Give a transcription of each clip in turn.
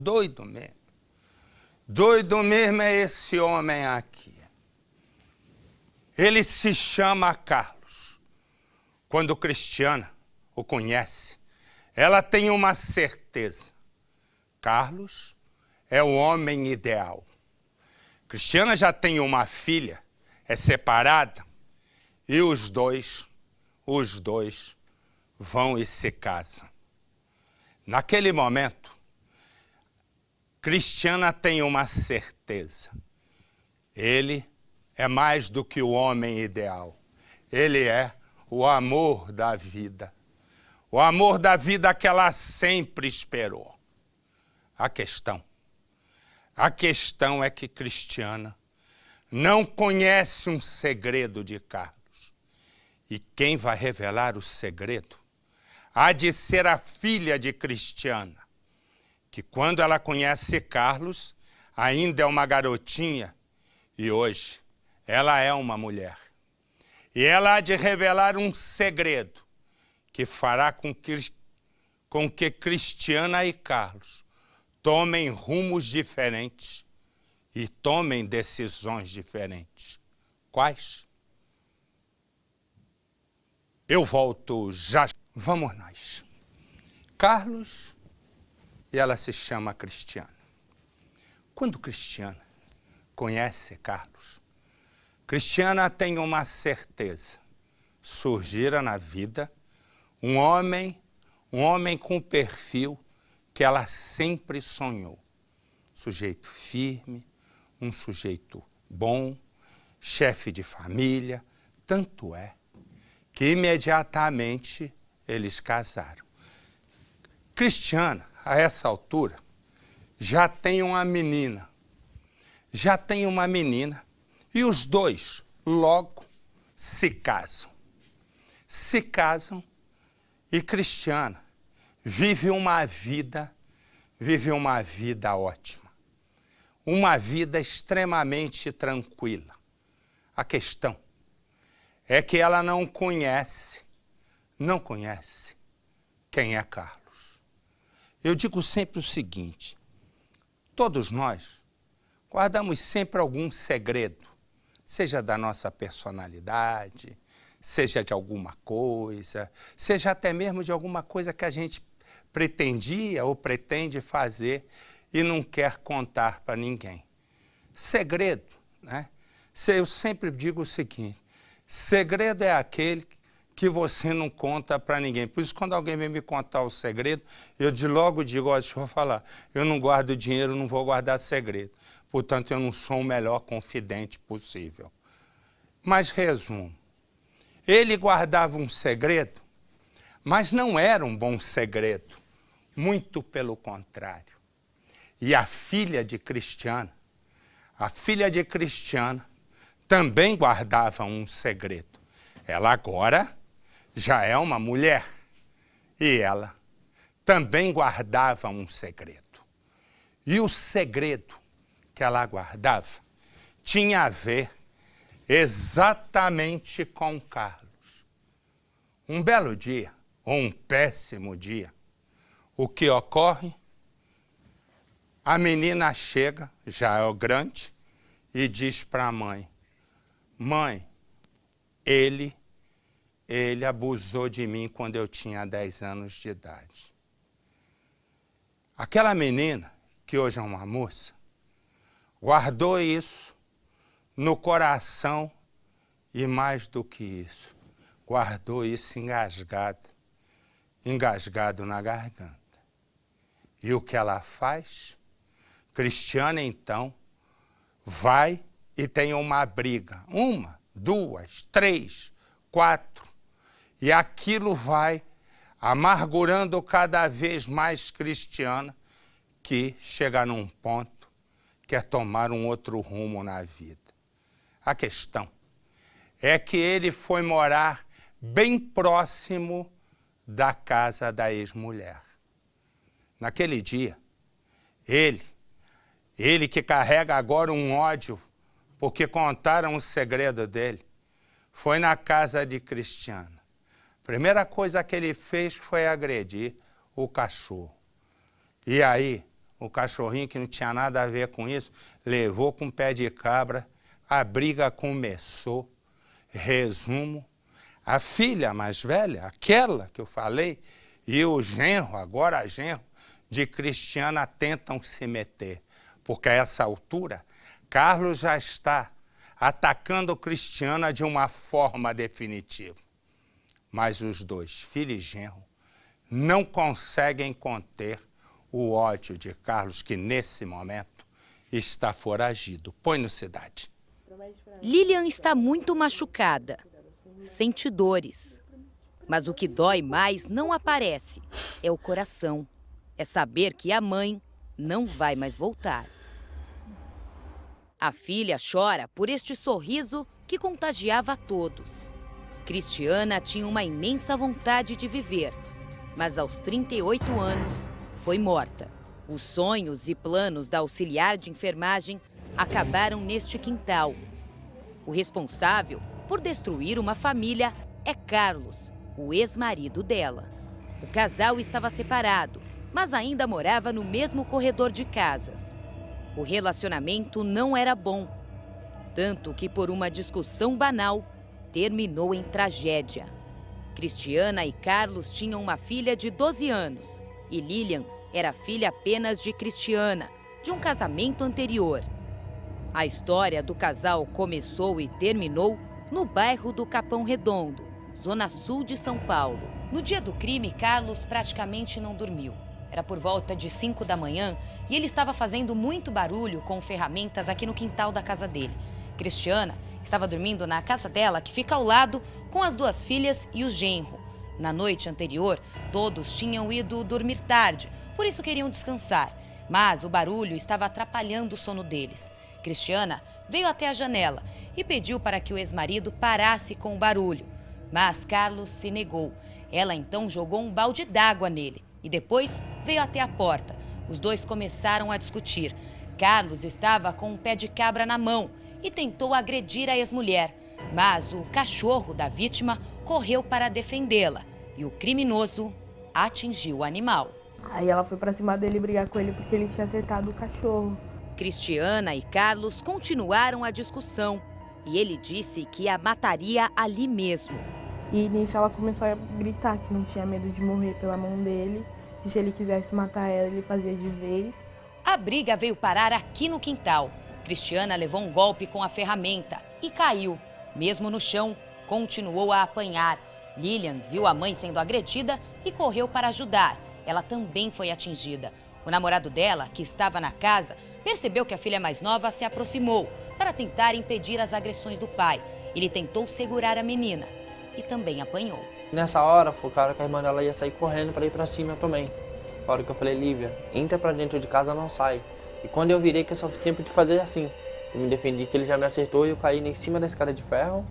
Doido mesmo. Doido mesmo é esse homem aqui. Ele se chama Carlos. Quando Cristiana o conhece, ela tem uma certeza. Carlos é o homem ideal. Cristiana já tem uma filha, é separada, e os dois vão e se casam. Naquele momento, Cristiana tem uma certeza. Ele é mais do que o homem ideal. Ele é o amor da vida. O amor da vida que ela sempre esperou. A questão é que Cristiana não conhece um segredo de Carlos. E quem vai revelar o segredo há de ser a filha de Cristiana, que quando ela conhece Carlos, ainda é uma garotinha, e hoje ela é uma mulher. E ela há de revelar um segredo que fará com que Cristiana e Carlos tomem rumos diferentes e tomem decisões diferentes. Quais? Eu volto já. Vamos nós. Carlos, e ela se chama Cristiana. Quando Cristiana conhece Carlos, Cristiana tem uma certeza. Surgira na vida um homem com perfil que ela sempre sonhou. Sujeito firme, um sujeito bom, chefe de família. Tanto é que imediatamente eles casaram. Cristiana, a essa altura, já tem uma menina. E os dois logo se casam. E Cristiana vive uma vida ótima. Uma vida extremamente tranquila. A questão é que ela não conhece quem é Carlos. Eu digo sempre o seguinte: todos nós guardamos sempre algum segredo, seja da nossa personalidade, seja de alguma coisa, seja até mesmo de alguma coisa que a gente pretendia ou pretende fazer e não quer contar para ninguém. Segredo, né? Eu sempre digo o seguinte: segredo é aquele que você não conta para ninguém. Por isso, quando alguém vem me contar o segredo, eu logo digo: ó, deixa eu falar, eu não guardo dinheiro, não vou guardar segredo. Portanto, eu não sou o melhor confidente possível. Mas, resumo, ele guardava um segredo, mas não era um bom segredo. Muito pelo contrário. E a filha de Cristiana também guardava um segredo. Ela agora já é uma mulher e ela também guardava um segredo. E o segredo que ela guardava tinha a ver exatamente com Carlos. Um belo dia, ou um péssimo dia, o que ocorre? A menina chega, já é grande, e diz para a mãe: mãe, ele abusou de mim quando eu tinha 10 anos de idade. Aquela menina, que hoje é uma moça, guardou isso no coração e, mais do que isso, guardou isso engasgado na garganta. E o que ela faz? Cristiana, então, vai e tem uma briga. 1, 2, 3, 4. E aquilo vai amargurando cada vez mais Cristiana, que chega num ponto, quer tomar um outro rumo na vida. A questão é que ele foi morar bem próximo da casa da ex-mulher. Naquele dia, ele que carrega agora um ódio porque contaram o segredo dele, foi na casa de Cristiana. Primeira coisa que ele fez foi agredir o cachorro. E aí, o cachorrinho que não tinha nada a ver com isso, levou com o pé de cabra, a briga começou. Resumo, a filha mais velha, aquela que eu falei, e o genro, agora genro, de Cristiana tentam se meter, porque a essa altura, Carlos já está atacando Cristiana de uma forma definitiva. Mas os dois, filho e genro, não conseguem conter o ódio de Carlos, que nesse momento está foragido. Põe no Cidade. Lilian está muito machucada, sente dores. Mas o que dói mais não aparece, é o coração. É saber que a mãe não vai mais voltar. A filha chora por este sorriso que contagiava a todos. Cristiana tinha uma imensa vontade de viver, mas aos 38 anos foi morta. Os sonhos e planos da auxiliar de enfermagem acabaram neste quintal. O responsável por destruir uma família é Carlos, o ex-marido dela. O casal estava separado, mas ainda morava no mesmo corredor de casas. O relacionamento não era bom, tanto que por uma discussão banal, terminou em tragédia. Cristiana e Carlos tinham uma filha de 12 anos e Lilian era filha apenas de Cristiana, de um casamento anterior. A história do casal começou e terminou no bairro do Capão Redondo, zona sul de São Paulo. No dia do crime, Carlos praticamente não dormiu. Era por volta de 5 da manhã e ele estava fazendo muito barulho com ferramentas aqui no quintal da casa dele. Cristiana estava dormindo na casa dela, que fica ao lado, com as duas filhas e o genro. Na noite anterior, todos tinham ido dormir tarde, por isso queriam descansar. Mas o barulho estava atrapalhando o sono deles. Cristiana veio até a janela e pediu para que o ex-marido parasse com o barulho. Mas Carlos se negou. Ela então jogou um balde d'água nele e depois veio até a porta. Os dois começaram a discutir. Carlos estava com um pé de cabra na mão e tentou agredir a ex-mulher. Mas o cachorro da vítima correu para defendê-la e o criminoso atingiu o animal. Aí ela foi pra cima dele brigar com ele porque ele tinha acertado o cachorro. Cristiana e Carlos continuaram a discussão e ele disse que a mataria ali mesmo. E nisso ela começou a gritar que não tinha medo de morrer pela mão dele. E se ele quisesse matar ela, ele fazia de vez. A briga veio parar aqui no quintal. Cristiana levou um golpe com a ferramenta e caiu. Mesmo no chão, continuou a apanhar. Lilian viu a mãe sendo agredida e correu para ajudar. Ela também foi atingida. O namorado dela, que estava na casa, percebeu que a filha mais nova se aproximou para tentar impedir as agressões do pai. Ele tentou segurar a menina e também apanhou. Nessa hora, foi o cara que a irmã dela ia sair correndo para ir para cima também. Na hora que eu falei, Lívia, entra para dentro de casa, não sai. E quando eu virei, que eu só tive tempo de fazer assim. Eu me defendi, que ele já me acertou e eu caí em cima da escada de ferro.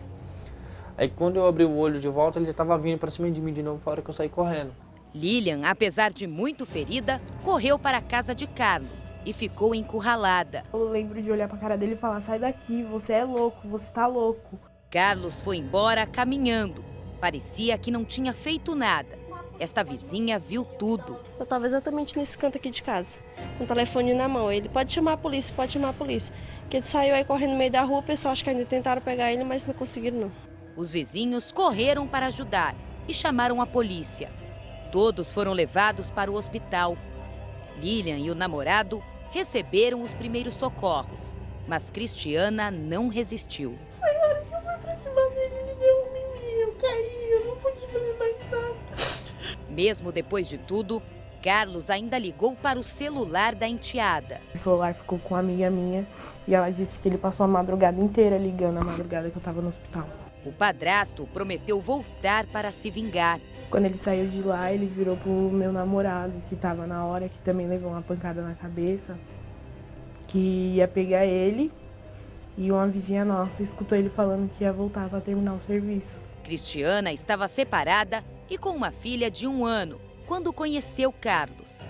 Aí quando eu abri o olho de volta, ele já estava vindo para cima de mim de novo, na hora que eu saí correndo. Lilian, apesar de muito ferida, correu para a casa de Carlos e ficou encurralada. Eu lembro de olhar pra cara dele e falar, sai daqui, você é louco, você tá louco. Carlos foi embora caminhando. Parecia que não tinha feito nada. Esta vizinha viu tudo. Eu estava exatamente nesse canto aqui de casa, com o telefone na mão. Ele, pode chamar a polícia, pode chamar a polícia. Que ele saiu aí correndo no meio da rua, o pessoal acho que ainda tentaram pegar ele, mas não conseguiram não. Os vizinhos correram para ajudar e chamaram a polícia. Todos foram levados para o hospital. Lilian e o namorado receberam os primeiros socorros, mas Cristiana não resistiu. Aí a hora que eu fui pra cima dele, ele deu em mim, eu caí, eu não pude fazer mais nada. Mesmo depois de tudo, Carlos ainda ligou para o celular da enteada. O celular ficou com uma amiga minha e ela disse que ele passou a madrugada inteira ligando, a madrugada que eu tava no hospital. O padrasto prometeu voltar para se vingar. Quando ele saiu de lá, ele virou pro meu namorado, que tava na hora, que também levou uma pancada na cabeça, que ia pegar ele, e uma vizinha nossa escutou ele falando que ia voltar para terminar o serviço. Cristiana estava separada e com uma filha de 1 ano, quando conheceu Carlos.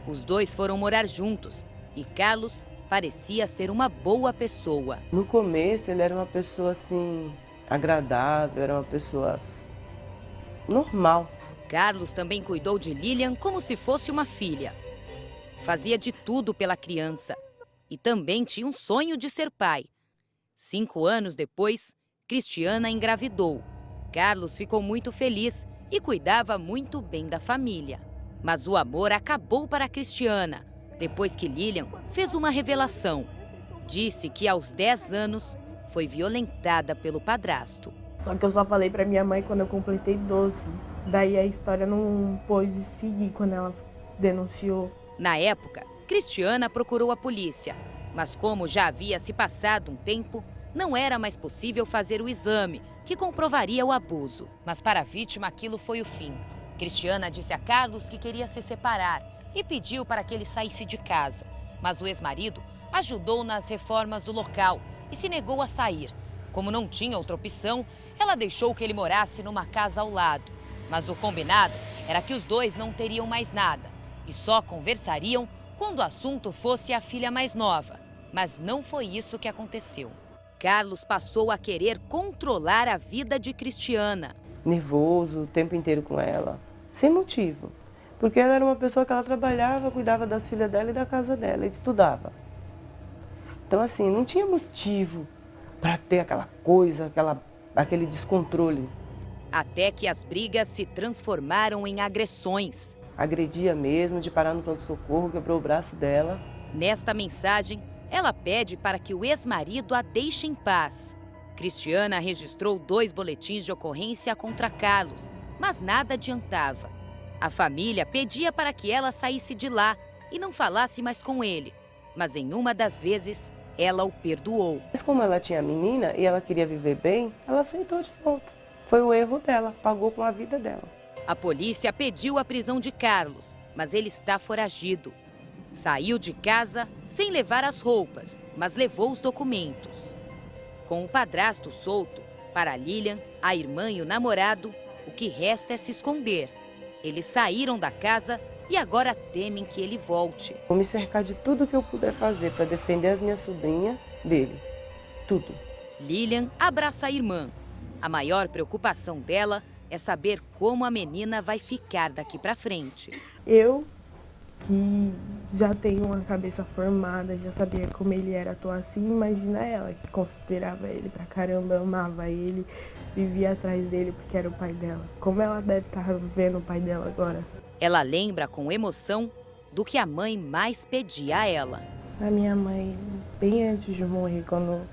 Os dois foram morar juntos e Carlos parecia ser uma boa pessoa. No começo ele era uma pessoa assim, agradável, era uma pessoa normal. Carlos também cuidou de Lilian como se fosse uma filha. fazia de tudo pela criança e também tinha um sonho de ser pai. 5 anos depois, Cristiana engravidou. Carlos ficou muito feliz e cuidava muito bem da família. Mas o amor acabou para Cristiana, depois que Lilian fez uma revelação. Disse que aos 10 anos foi violentada pelo padrasto. Só que eu só falei pra minha mãe quando eu completei 12. Daí a história não pôde seguir quando ela denunciou. Na época, Cristiana procurou a polícia, mas como já havia se passado um tempo, não era mais possível fazer o exame que comprovaria o abuso. Mas para a vítima aquilo foi o fim. Cristiana disse a Carlos que queria se separar e pediu para que ele saísse de casa. Mas o ex-marido ajudou nas reformas do local e se negou a sair. Como não tinha outra opção, ela deixou que ele morasse numa casa ao lado. Mas o combinado era que os dois não teriam mais nada e só conversariam quando o assunto fosse a filha mais nova. Mas não foi isso que aconteceu. Carlos passou a querer controlar a vida de Cristiana. Nervoso o tempo inteiro com ela, sem motivo. Porque ela era uma pessoa que ela trabalhava, cuidava das filhas dela e da casa dela, estudava. Então, assim, não tinha motivo para ter aquela coisa, aquele descontrole. Até que as brigas se transformaram em agressões. Agredia mesmo, de parar no pronto-socorro, quebrou o braço dela. Nesta mensagem, ela pede para que o ex-marido a deixe em paz. Cristiana registrou 2 boletins de ocorrência contra Carlos, mas nada adiantava. A família pedia para que ela saísse de lá e não falasse mais com ele. Mas em uma das vezes, ela o perdoou. Mas como ela tinha menina e ela queria viver bem, ela aceitou de volta. Foi o erro dela, pagou com a vida dela. A polícia pediu a prisão de Carlos, mas ele está foragido. Saiu de casa sem levar as roupas, mas levou os documentos. Com o padrasto solto, para Lilian, a irmã e o namorado, o que resta é se esconder. Eles saíram da casa e agora temem que ele volte. Vou me cercar de tudo que eu puder fazer para defender as minhas sobrinhas dele. Tudo. Lilian abraça a irmã. A maior preocupação dela é saber como a menina vai ficar daqui para frente. Eu, que já tenho uma cabeça formada, já sabia como ele era, tô assim, imagina ela, que considerava ele pra caramba, amava ele, vivia atrás dele porque era o pai dela. Como ela deve estar vendo o pai dela agora? Ela lembra com emoção do que a mãe mais pedia a ela. A minha mãe, bem antes de morrer, quando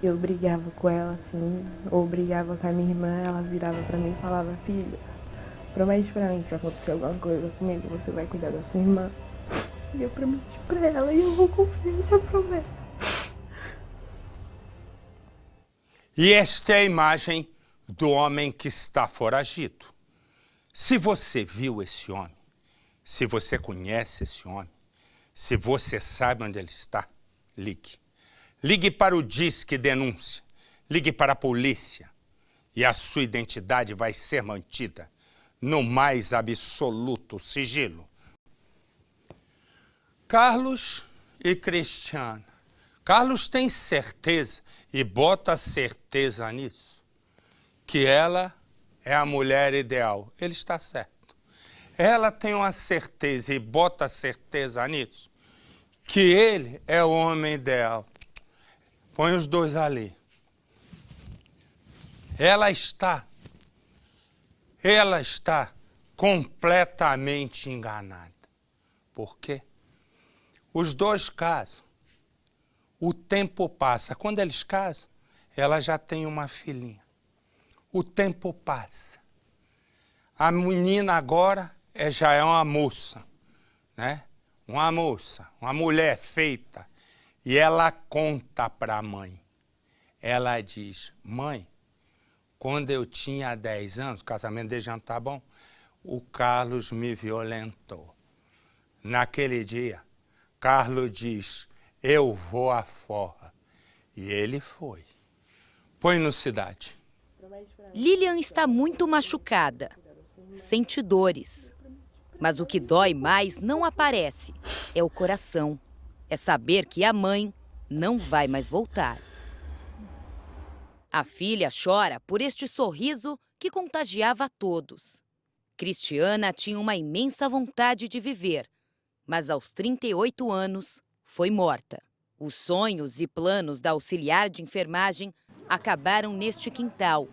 eu brigava com ela, assim, ou brigava com a minha irmã, ela virava pra mim e falava: filha, promete pra mim que se acontecer alguma coisa comigo, você vai cuidar da sua irmã. E eu prometi pra ela e eu vou cumprir essa promessa. E esta é a imagem do homem que está foragido. Se você viu esse homem, se você conhece esse homem, se você sabe onde ele está, ligue. Ligue para o Disque Denúncia, ligue para a polícia e a sua identidade vai ser mantida no mais absoluto sigilo. Carlos e Cristiana. Carlos tem certeza, e bota certeza nisso, que ela é a mulher ideal. Ele está certo. Ela tem uma certeza e bota certeza nisso, que ele é o homem ideal. Põe os dois ali. Ela está completamente enganada. Por quê? Os dois casam. O tempo passa. Quando eles casam, ela já tem uma filhinha. O tempo passa. A menina agora já é uma moça, né? Uma moça, uma mulher feita. E ela conta para a mãe. Ela diz: mãe, quando eu tinha 10 anos, o casamento dele já não tá bom, o Carlos me violentou. Naquele dia, Carlos diz: eu vou à forra. E ele foi. Põe no Cidade. Lilian está muito machucada, sente dores. Mas o que dói mais não aparece, é o coração. É saber que a mãe não vai mais voltar. A filha chora por este sorriso que contagiava a todos. Cristiana tinha uma imensa vontade de viver, mas aos 38 anos foi morta. Os sonhos e planos da auxiliar de enfermagem acabaram neste quintal.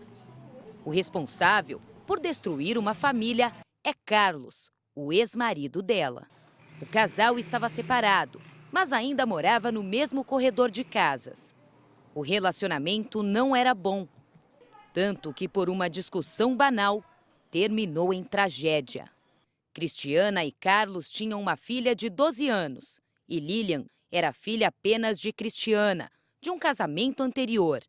O responsável por destruir uma família é Carlos, o ex-marido dela. O casal estava separado, mas ainda morava no mesmo corredor de casas. O relacionamento não era bom, tanto que por uma discussão banal, terminou em tragédia. Cristiana e Carlos tinham uma filha de 12 anos e Lilian era filha apenas de Cristiana, de um casamento anterior.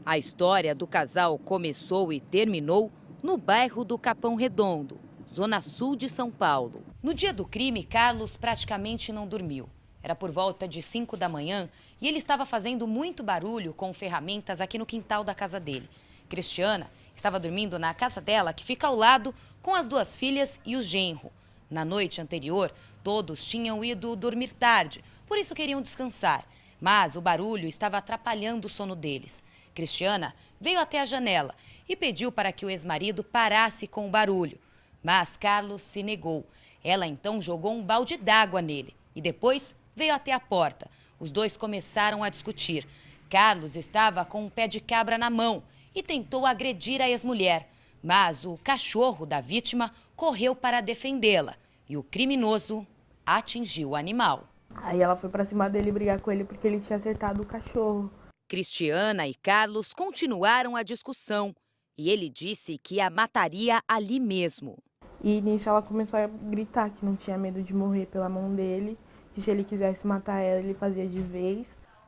A história do casal começou e terminou no bairro do Capão Redondo, zona sul de São Paulo. No dia do crime, Carlos praticamente não dormiu. Era por volta de 5 da manhã e ele estava fazendo muito barulho com ferramentas aqui no quintal da casa dele. Cristiana estava dormindo na casa dela, que fica ao lado, com as 2 filhas e o genro. Na noite anterior, todos tinham ido dormir tarde, por isso queriam descansar. Mas o barulho estava atrapalhando o sono deles. Cristiana veio até a janela e pediu para que o ex-marido parasse com o barulho. Mas Carlos se negou. Ela então jogou um balde d'água nele e depois veio até a porta. Os dois começaram a discutir. Carlos estava com um pé de cabra na mão e tentou agredir a ex-mulher. Mas o cachorro da vítima correu para defendê-la e o criminoso atingiu o animal. Aí ela foi pra cima dele brigar com ele porque ele tinha acertado o cachorro. Cristiana e Carlos continuaram a discussão e ele disse que a mataria ali mesmo. E nisso ela começou a gritar que não tinha medo de morrer pela mão dele, que se ele quisesse matar ela, ele fazia de vez.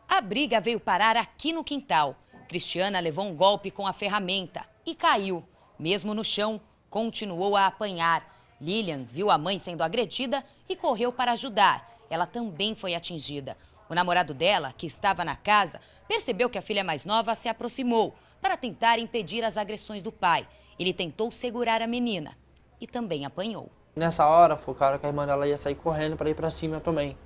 A briga veio parar aqui no quintal. Cristiana levou um golpe com a ferramenta e caiu. Mesmo no chão, continuou a apanhar. Lilian viu a mãe sendo agredida e correu para ajudar. Ela também foi atingida. O namorado dela, que estava na casa, percebeu que a filha mais nova se aproximou para tentar impedir as agressões do pai. Ele tentou segurar a menina e também apanhou. Nessa hora, foi o cara que a irmã dela ia sair correndo para ir para cima também.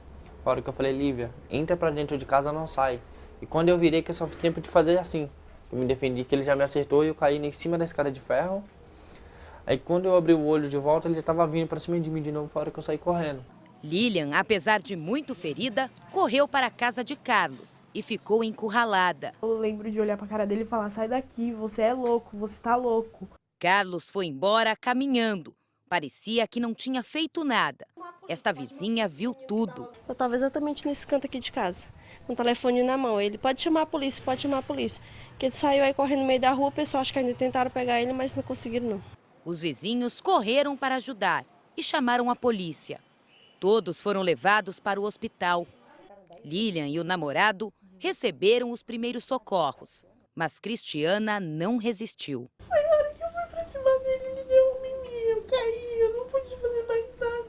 A hora que eu falei, Lívia, entra para dentro de casa, não sai. E quando eu virei, que eu só tive tempo de fazer assim. Eu me defendi, que ele já me acertou e eu caí em cima da escada de ferro. Aí quando eu abri o olho de volta, ele já estava vindo para cima de mim de novo, a hora que eu saí correndo. Lilian, apesar de muito ferida, correu para a casa de Carlos e ficou encurralada. Eu lembro de olhar pra cara dele e falar, sai daqui, você é louco, você tá louco. Carlos foi embora caminhando. Parecia que não tinha feito nada. Esta vizinha viu tudo. Eu estava exatamente nesse canto aqui de casa, com o telefone na mão. Ele pode chamar a polícia, pode chamar a polícia. Que ele saiu aí correndo no meio da rua, o pessoal acho que ainda tentaram pegar ele, mas não conseguiram não. Os vizinhos correram para ajudar e chamaram a polícia. Todos foram levados para o hospital. Lilian e o namorado receberam os primeiros socorros, mas Cristiana não resistiu. Foi a hora que eu fui pra cima dele, ele deu um mimimi, eu caí, eu não pude fazer mais nada.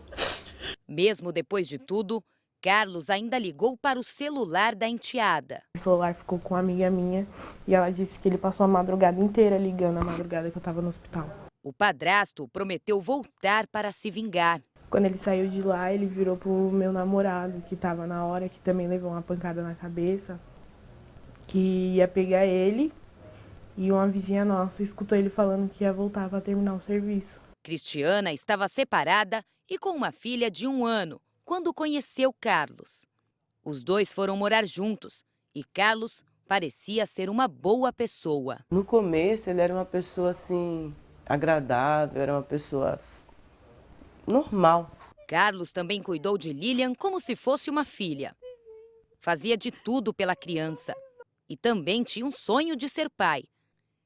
Mesmo depois de tudo, Carlos ainda ligou para o celular da enteada. O celular ficou com uma amiga minha e ela disse que ele passou a madrugada inteira ligando, a madrugada que eu tava no hospital. O padrasto prometeu voltar para se vingar. Quando ele saiu de lá, ele virou pro meu namorado, que tava na hora, que também levou uma pancada na cabeça, que ia pegar ele, e uma vizinha nossa escutou ele falando que ia voltar para terminar o serviço. Cristiana estava separada e com uma filha de 1 ano, quando conheceu Carlos. Os dois foram morar juntos e Carlos parecia ser uma boa pessoa. No começo ele era uma pessoa assim, agradável, era uma pessoa normal. Carlos também cuidou de Lilian como se fosse uma filha. Fazia de tudo pela criança e também tinha um sonho de ser pai.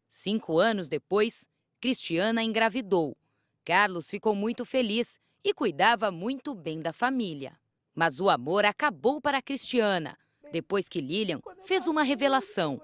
5 anos depois, Cristiana engravidou. Carlos ficou muito feliz e cuidava muito bem da família. Mas o amor acabou para Cristiana, depois que Lilian fez uma revelação.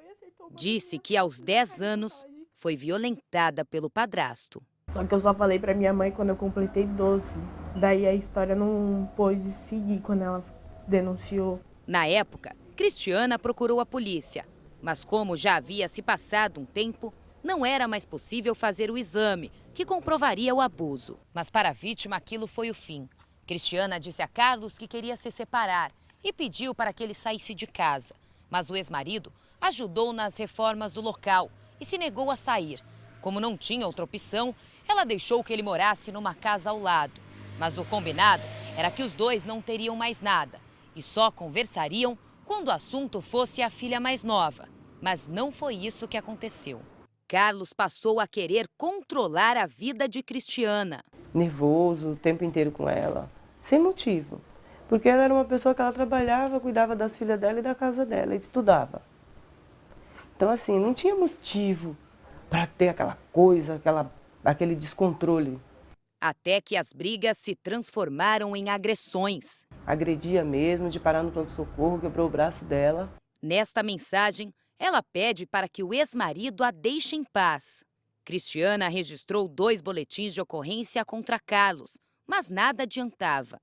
Disse que aos 10 anos foi violentada pelo padrasto. Só que eu só falei pra minha mãe quando eu completei 12. Daí a história não pôde seguir quando ela denunciou. Na época, Cristiana procurou a polícia. Mas como já havia se passado um tempo, não era mais possível fazer o exame, que comprovaria o abuso. Mas para a vítima aquilo foi o fim. Cristiana disse a Carlos que queria se separar e pediu para que ele saísse de casa. Mas o ex-marido ajudou nas reformas do local e se negou a sair. Como não tinha outra opção, ela deixou que ele morasse numa casa ao lado. Mas o combinado era que os dois não teriam mais nada e só conversariam quando o assunto fosse a filha mais nova. Mas não foi isso que aconteceu. Carlos passou a querer controlar a vida de Cristiana. Nervoso o tempo inteiro com ela, sem motivo. Porque ela era uma pessoa que ela trabalhava, cuidava das filhas dela e da casa dela, e estudava. Então, assim, não tinha motivo para ter aquela coisa, aquele descontrole. Até que as brigas se transformaram em agressões. Agredia mesmo, de parar no pronto-socorro, quebrou o braço dela. Nesta mensagem, ela pede para que o ex-marido a deixe em paz. Cristiana registrou 2 boletins de ocorrência contra Carlos, mas nada adiantava.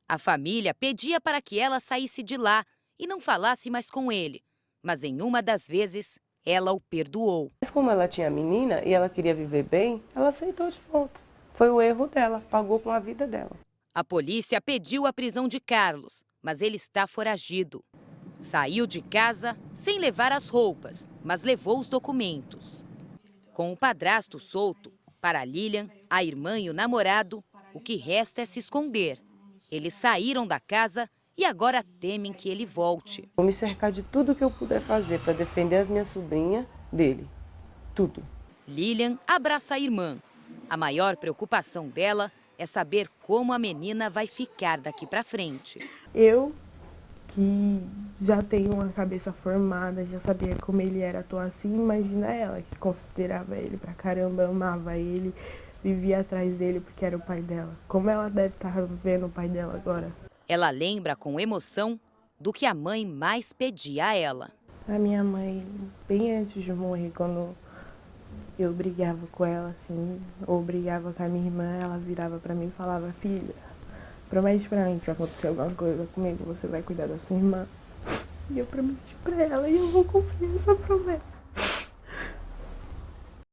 A família pedia para que ela saísse de lá e não falasse mais com ele. Mas em uma das vezes, ela o perdoou. Mas como ela tinha menina e ela queria viver bem, ela aceitou de volta. Foi o erro dela, pagou com a vida dela. A polícia pediu a prisão de Carlos, mas ele está foragido. Saiu de casa sem levar as roupas, mas levou os documentos. Com o padrasto solto, para Lilian, a irmã e o namorado, o que resta é se esconder. Eles saíram da casa e agora temem que ele volte. Vou me cercar de tudo que eu puder fazer para defender as minhas sobrinhas dele. Tudo. Lilian abraça a irmã. A maior preocupação dela é saber como a menina vai ficar daqui para frente. Eu, que já tenho uma cabeça formada, já sabia como ele era, tô assim, imagina ela, que considerava ele pra caramba, amava ele, vivia atrás dele porque era o pai dela. Como ela deve estar vendo o pai dela agora? Ela lembra com emoção do que a mãe mais pedia a ela. A minha mãe, bem antes de morrer, quando eu brigava com ela, assim, ou brigava com a minha irmã, ela virava pra mim e falava: filha, promete pra mim que se acontecer alguma coisa comigo, você vai cuidar da sua irmã. E eu prometi pra ela e eu vou cumprir essa promessa.